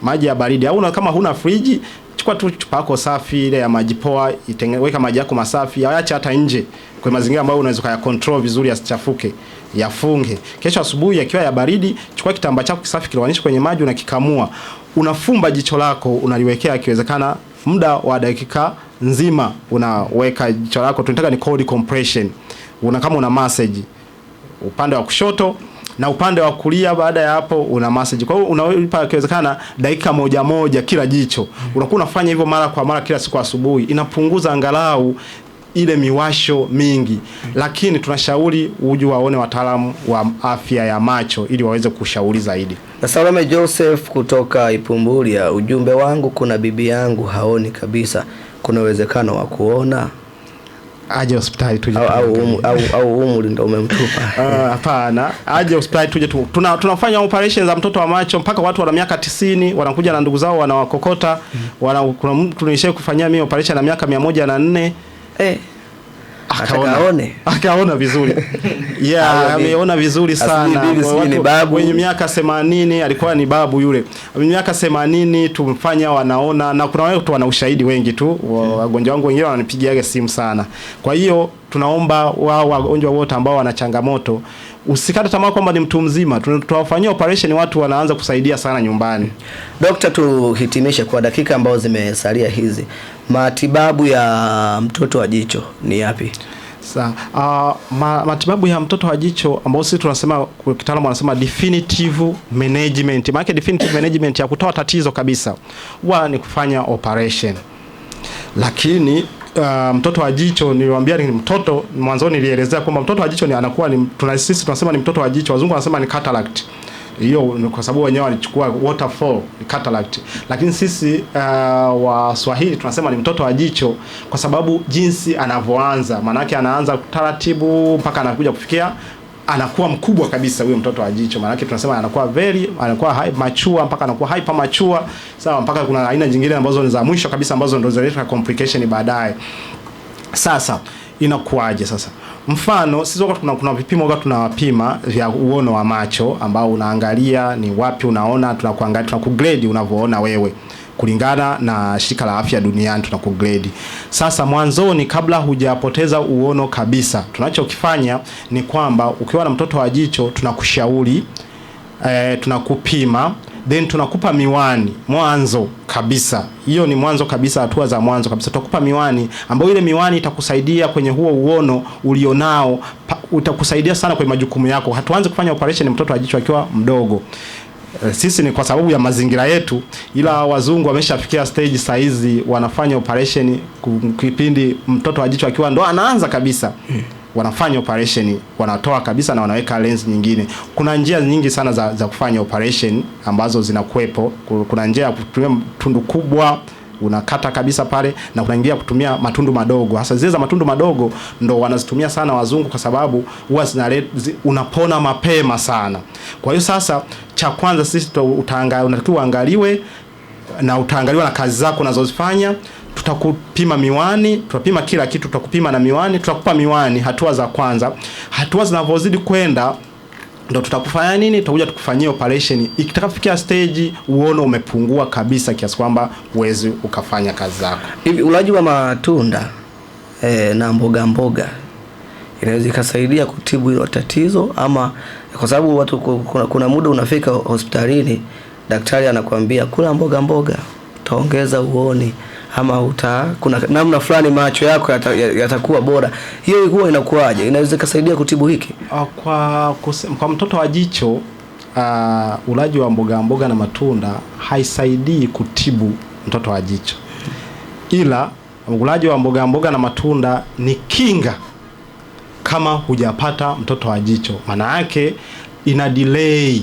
Maji ya baridi, au kama huna friji, chukua tu chupa yako safi ile ya maji poa, weka maji yako masafi, yaache hata nje kwa mazingira ambayo unaweza kaya control vizuri yasichafuke, yafunge. Kesho asubuhi yakiwa ya baridi, chukua kitambaa chako kisafi, kilowanisha kwenye maji, unakikamua, unafumba jicho lako, unaliwekea ikiwezekana muda wa dakika nzima, unaweka jicho lako, tunataka ni cold compression, kama una massage upande wa kushoto na upande wa kulia. Baada ya hapo una massage, kwa hiyo unaipa ikiwezekana dakika moja kila jicho. Unakuwa unafanya hivyo mara kwa mara kila siku asubuhi, inapunguza angalau ile miwasho mingi. Lakini tunashauri uje waone wataalamu wa afya ya macho ili waweze kushauri zaidi. Na Salome Joseph kutoka Ipumbulia, ujumbe wangu, kuna bibi yangu haoni kabisa, kuna uwezekano wa kuona? Aje hospitali tuje au umri ndio umemtupa? Hapana, aje hospitali tuje tu. Tunafanya operations za mtoto wa macho mpaka watu wana miaka 90 wanakuja na ndugu zao wanawakokota. Kuna mtu tunishaye kufanyia mimi operation na miaka 104. Akaona vizuri. Ameona vizuri sana. Wenye miaka 80, alikuwa ni babu yule. Miaka 80 tumfanya wanaona, na kuna watu wana ushahidi wengi tu. Wagonjwa wangu wengine wananipigia simu sana. Kwa hiyo tunaomba wao wagonjwa wote ambao wana changamoto, usikate tamaa kwamba ni mtu mzima. Tunawafanyia operation, watu wanaanza kusaidia sana nyumbani. Dokta, tuhitimishe kwa dakika ambazo zimesalia hizi. Matibabu ya mtoto wa jicho ni yapi? Matibabu ya mtoto wa jicho ambao sisi tunasema, kwa kitaalamu wanasema definitive management. Maana definitive management ya kutoa tatizo kabisa huwa ni kufanya operation. Lakini mtoto wa jicho niliwaambia ni mtoto, mwanzo nilielezea kwamba mtoto wa jicho anakuwa sisi tunasema ni mtoto wa jicho, wazungu wanasema ni cataract. Hiyo kwa sababu wenyewe walichukua waterfall, cataract. Lakini sisi Waswahili tunasema ni mtoto wa jicho kwa sababu jinsi anavyoanza, maana yake anaanza taratibu mpaka anakuja kufikia anakuwa mkubwa kabisa huyo mtoto wa jicho. Maana yake tunasema anakuwa high mature mpaka anakuwa hyper mature, sawa, mpaka kuna aina nyingine ambazo ni za mwisho kabisa ambazo ndio zinaleta complication baadaye. Sasa inakuaje sasa? Mfano sisi wakati kuna vipimo wakati tunawapima vya uono wa macho ambao unaangalia ni wapi unaona, tunakuangalia, tunakugrade unavyoona wewe kulingana na shirika la afya duniani, tunakugrade. Sasa mwanzoni, kabla hujapoteza uono kabisa, tunachokifanya ni kwamba ukiwa na mtoto wa jicho tunakushauri, tunakupima, then tunakupa miwani mwanzo kabisa. Hiyo ni mwanzo kabisa, hatua za mwanzo kabisa. Tutakupa miwani ambayo ile miwani itakusaidia kwenye huo uono ulionao, utakusaidia sana kwenye majukumu yako. Hatuanze kufanya operation mtoto wa jicho akiwa mdogo. Sisi ni kwa sababu ya mazingira yetu, ila wazungu wameshafikia stage saizi wanafanya operation kipindi mtoto wa jicho akiwa ndo anaanza kabisa. Wanafanya operation, wanatoa kabisa na wanaweka lens nyingine. Kuna njia nyingi sana za kufanya operation ambazo zinakuepo. Kuna njia ya kutumia tundu kubwa, unakata kabisa pale, na kuna njia kutumia matundu madogo. Hasa zile za matundu madogo ndo wanazitumia sana wazungu kwa sababu huwa unapona mapema sana. Kwa hiyo sasa cha kwanza sisi unatakiwa uangaliwe na utaangaliwa na kazi zako unazozifanya. Tutakupima miwani, tutapima kila kitu, tutakupima na miwani, tutakupa miwani hatua za kwanza. Hatua zinavyozidi kwenda ndo tutakufanya nini? Tutakuja tukufanyia operation. Ikitakafikia stage uono umepungua kabisa kiasi kwamba uwezi ukafanya kazi zako. Hivi ulaji wa matunda na mboga mboga inaweza ikasaidia kutibu hilo tatizo, ama kwa sababu watu kuna muda unafika hospitalini daktari anakuambia kula mboga mboga utaongeza uoni, ama kuna namna fulani macho yako yatakuwa bora. Hiyo huwa inakuaje? Inaweza kusaidia kutibu hiki? Kwa mtoto wa jicho ulaji wa mboga mboga na matunda haisaidii kutibu mtoto wa jicho, ila ulaji wa mboga mboga na matunda ni kinga kama hujapata mtoto wa jicho. Maana yake ina delay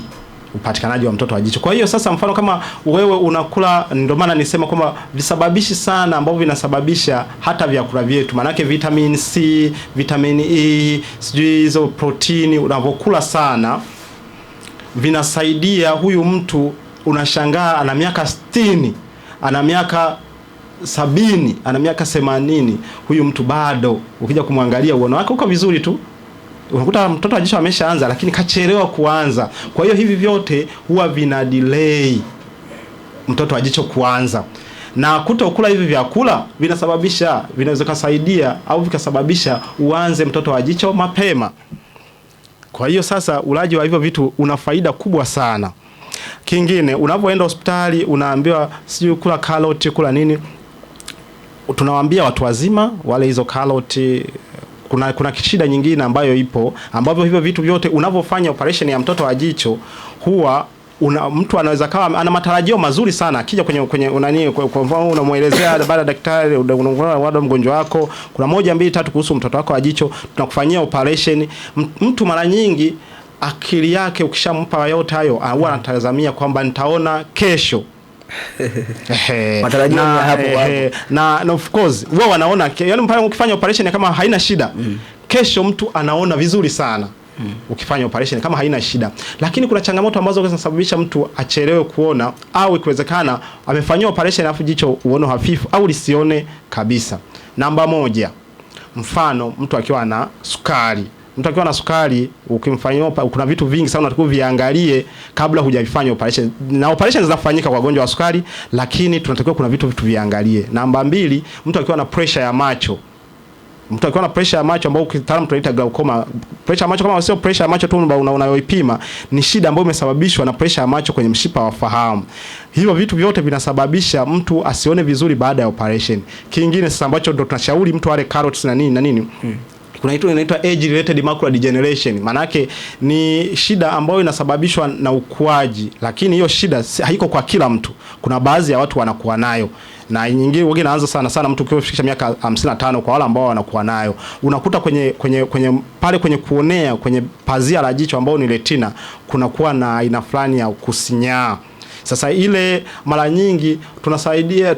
upatikanaji wa mtoto wa jicho. Kwa hiyo sasa, mfano kama wewe unakula, ndio maana nisema kwamba visababishi sana ambavyo vinasababisha hata vyakula vyetu, maana yake vitamin C, vitamin E, sijui hizo protini, unavokula sana vinasaidia huyu mtu. Unashangaa ana miaka 60, ana miaka 70, ana miaka 80, huyu mtu bado ukija kumwangalia uono wake uko vizuri tu. Unakuta mtoto wa jicho ameshaanza lakini kachelewa kuanza. Kwa hiyo hivi vyote huwa vina delay mtoto wa jicho kuanza. Na kutokula hivi vyakula vinaweza kusaidia au vikasababisha uanze mtoto wa jicho mapema. Kwa hiyo sasa ulaji wa hivyo vitu una faida kubwa sana. Kingine, unapoenda hospitali unaambiwa sijui kula karoti, kula nini, tunawaambia watu wazima wale hizo karoti. Kuna shida nyingine ambayo ipo, ambavyo hivyo vitu vyote unapofanya operation ya mtoto wa jicho huwa mtu anaweza kawa ana matarajio mazuri sana akija kwenye kwa mfano unamuelezea baada daktari unaona mgonjwa wako kuna 1 2 3 kuhusu mtoto wako wa jicho, tunakufanyia operation. Mtu mara nyingi akili yake ukishampa yote hayo huwa anatazamia kwamba nitaona kesho. Matarajio hapo na of course wao wanaona, yaani mpaka ukifanya operation kama haina shida, kesho mtu anaona vizuri sana. Ukifanya operation kama haina shida, lakini kuna changamoto ambazo zinasababisha mtu achelewe kuona, au ikiwezekana amefanywa operation afu jicho uono hafifu au lisione kabisa. Namba 1, mfano mtu akiwa na sukari. Mtu akiwa na sukari ukimfanyia, kuna vitu vingi sana unatakiwa viangalie kabla hujafanya operation. Na operation zinafanyika kwa wagonjwa wa sukari, lakini tunatakiwa kuna vitu viangalie. Namba 2, mtu akiwa na pressure ya macho. Mtu akiwa na pressure ya macho ambao kitaalamu tunaita glaucoma. Pressure ya macho kama sio pressure ya macho tu unayoipima, ni shida ambayo imesababishwa na pressure ya macho kwenye mshipa wa fahamu. Hivyo vitu vyote vinasababisha mtu asione vizuri baada ya operation. Kingine sasa ambacho ndo tunashauri mtu ale carrots na nini. Kuna kitu inaitwa age related macular degeneration. Maana yake ni shida ambayo inasababishwa na ukuaji, lakini hiyo shida haiko kwa kila mtu. Kuna baadhi ya watu wanakuwa nayo, na nyingine wengine inaanza sana mtu ukifikisha miaka 55. Kwa wale ambao wanakuwa nayo, unakuta kwenye kuonea kwenye pazia la jicho ambao ni retina, kuna kuwa na aina fulani ya kusinyaa. Sasa ile mara nyingi tunasaidia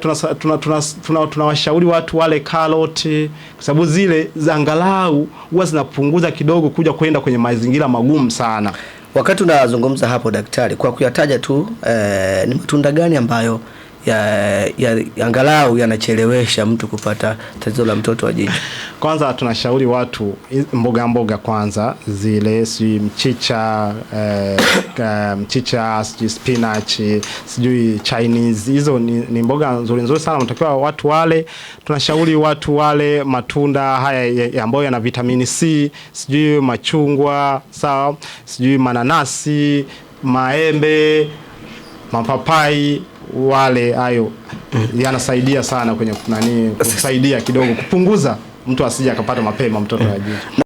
tunawashauri watu wale karoti, kwa sababu zile angalau huwa zinapunguza kidogo kwenda kwenye mazingira magumu sana. Wakati unazungumza hapo daktari, kwa kuyataja tu ni matunda gani ambayo angalau yanachelewesha mtu kupata tatizo la mtoto wa jicho? Kwanza tunashauri watu mboga kwanza, zile mchicha, spinach, sijui Chinese, hizo ni mboga nzuri sana mtakiwa watu wale. Tunashauri watu wale matunda haya ambayo yana vitamini C, sijui machungwa, sawa, sijui mananasi, maembe, mapapai, wale hayo yanasaidia sana kwenye kusaidia kidogo kupunguza mtu asije akapata mapema mtoto wa jicho.